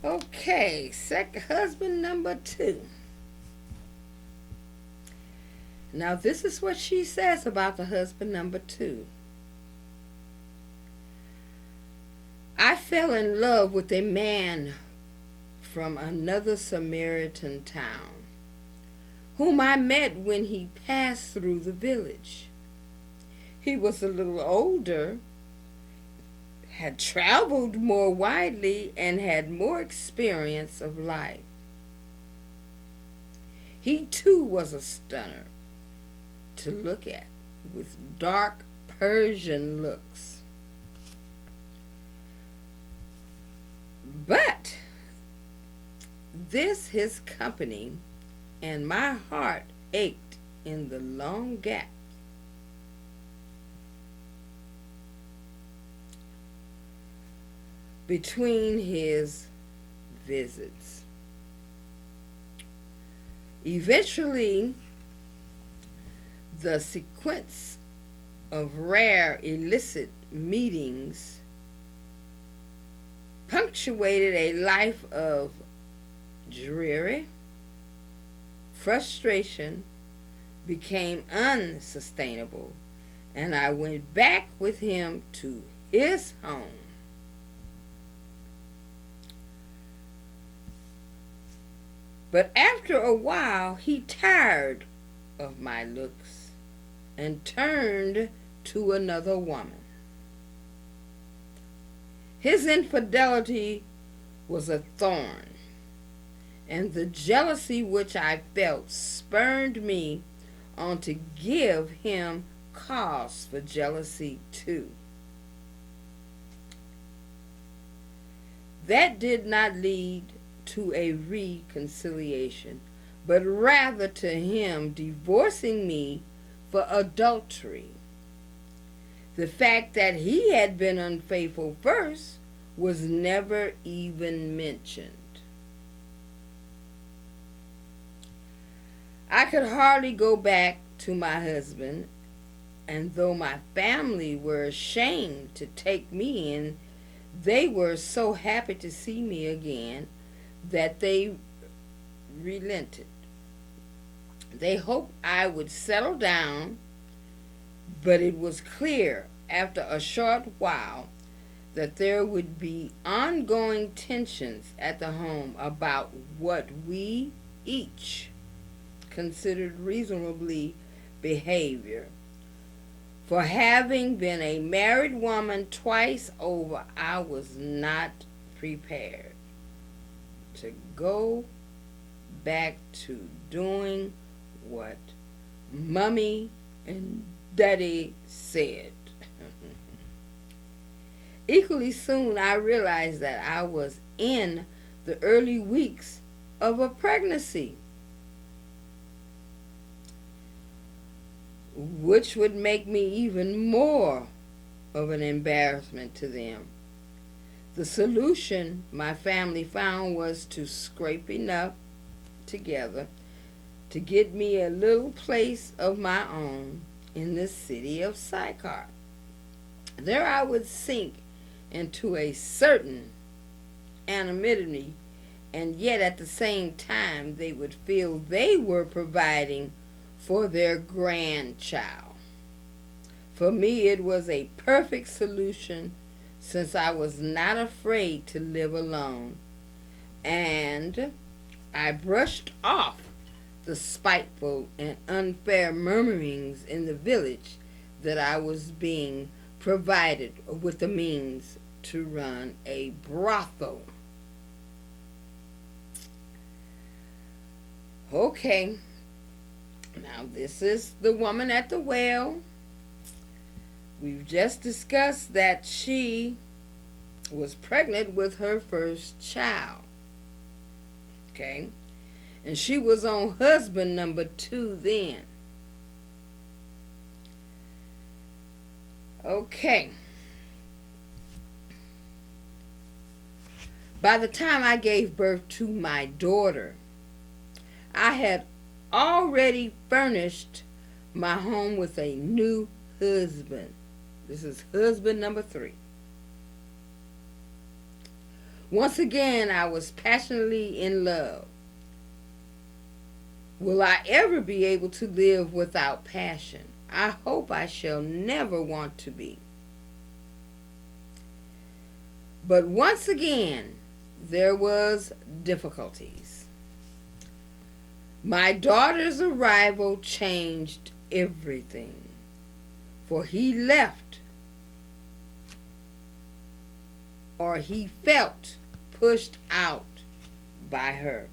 Okay, second husband number 2. Now, this is what she says about the husband number 2. I fell in love with a man from another Samaritan town, whom I met when he passed through the village. He was a little older, had traveled more widely, and had more experience of life. He too was a stunner to look at, with dark Persian looks. But this his company, and my heart ached in the long gap between his visits. Eventually, the sequence of rare illicit meetings punctuated a life of dreary frustration, became unsustainable, and I went back with him to his home. But after a while, he tired of my looks and turned to another woman. His infidelity was a thorn, and the jealousy which I felt spurred me on to give him cause for jealousy too. That did not lead to a reconciliation, but rather to him divorcing me for adultery. The fact that he had been unfaithful first was never even mentioned. I could hardly go back to my husband, and though my family were ashamed to take me in, they were so happy to see me again that they relented. They hoped I would settle down, but it was clear after a short while that there would be ongoing tensions at the home about what we each considered reasonably behavior. For having been a married woman twice over, I was not prepared to go back to doing what Mummy and Daddy said. Equally soon, I realized that I was in the early weeks of a pregnancy, which would make me even more of an embarrassment to them. The solution my family found was to scrape enough together to get me a little place of my own in the city of Sychar. There I would sink into a certain anonymity, and yet at the same time they would feel they were providing for their grandchild. For me, it was a perfect solution, since I was not afraid to live alone, and I brushed off the spiteful and unfair murmurings in the village that I was being provided with the means to run a brothel. Okay, now this is the woman at the well. We've just discussed that she was pregnant with her first child. Okay, and she was on husband number 2 then. Okay. By the time I gave birth to my daughter, I had already furnished my home with a new husband. This is husband number 3. Once again, I was passionately in love. Will I ever be able to live without passion? I hope I shall never want to be. But once again, there was difficulties. My daughter's arrival changed everything, for he left, or he felt pushed out by her.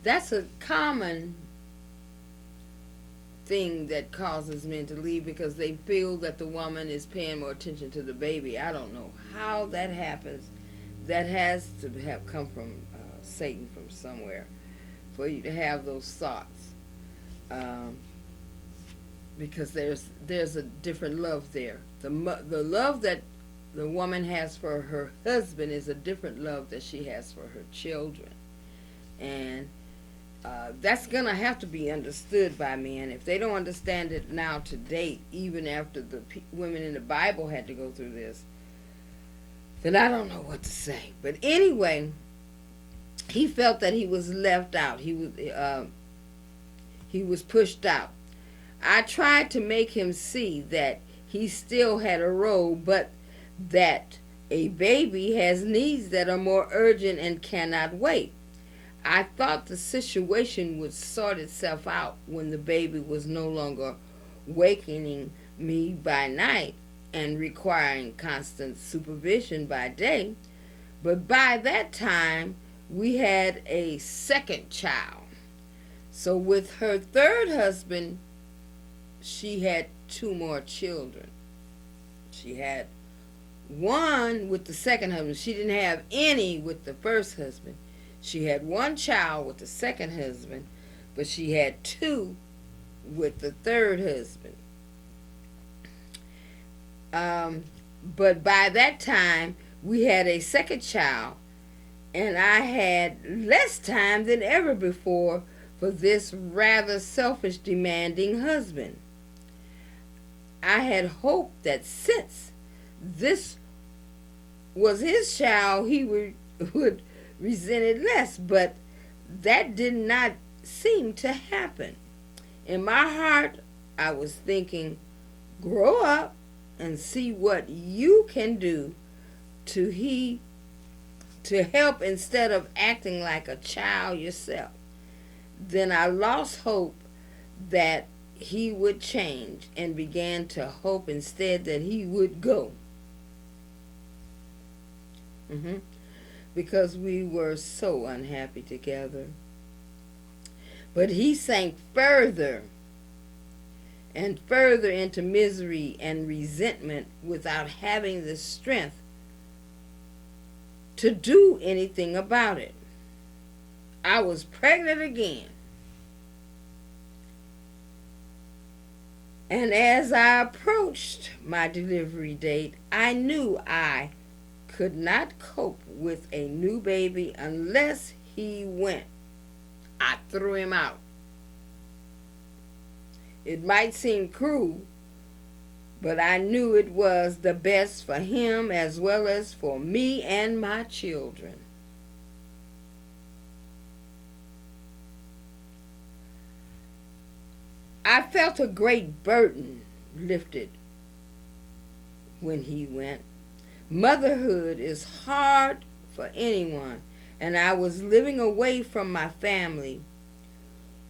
That's a common thing that causes men to leave, because they feel that the woman is paying more attention to the baby. I don't know how that happens. That has to have come from Satan from somewhere, for you to have those thoughts, because there's a different love there. The love that the woman has for her husband is a different love that she has for her children, and that's gonna have to be understood by men. If they don't understand it now to date, even after the women in the Bible had to go through this, then I don't know what to say. But anyway, he felt that he was left out. He was pushed out. I tried to make him see that he still had a role, but that a baby has needs that are more urgent and cannot wait. I thought the situation would sort itself out when the baby was no longer wakening me by night and requiring constant supervision by day. But by that time, we had a second child. So with her third husband, she had 2 more children. She had 1 with the second husband. She didn't have any with the first husband. She had 1 child with the second husband, but she had 2 with the third husband. But by that time, we had a second child, and I had less time than ever before for this rather selfish, demanding husband. I had hoped that since this was his child, he would resent it less, but that did not seem to happen. In my heart, I was thinking, grow up and see what you can do to help instead of acting like a child yourself. Then I lost hope that he would change and began to hope instead that he would go. Because we were so unhappy together. But he sank further and further into misery and resentment without having the strength to do anything about it. I was pregnant again. And as I approached my delivery date, I knew I could not cope with a new baby unless he went. I threw him out. It might seem cruel, but I knew it was the best for him as well as for me and my children. I felt a great burden lifted when he went. Motherhood is hard for anyone, and I was living away from my family,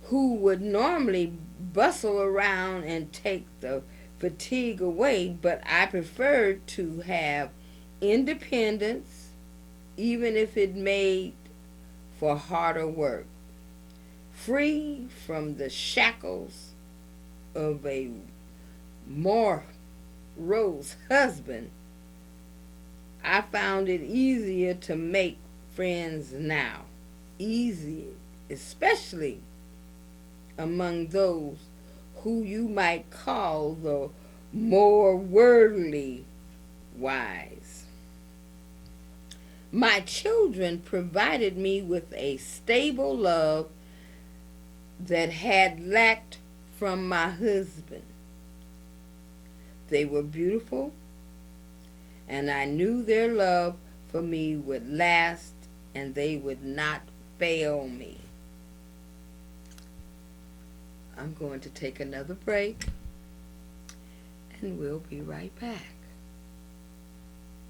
who would normally bustle around and take the fatigue away, but I preferred to have independence, even if it made for harder work. Free from the shackles of a morose husband, I found it easier to make friends now. Easy, especially among those who you might call the more worldly wise. My children provided me with a stable love that had lacked from my husband. They were beautiful, and I knew their love for me would last and they would not fail me. I'm going to take another break, and we'll be right back.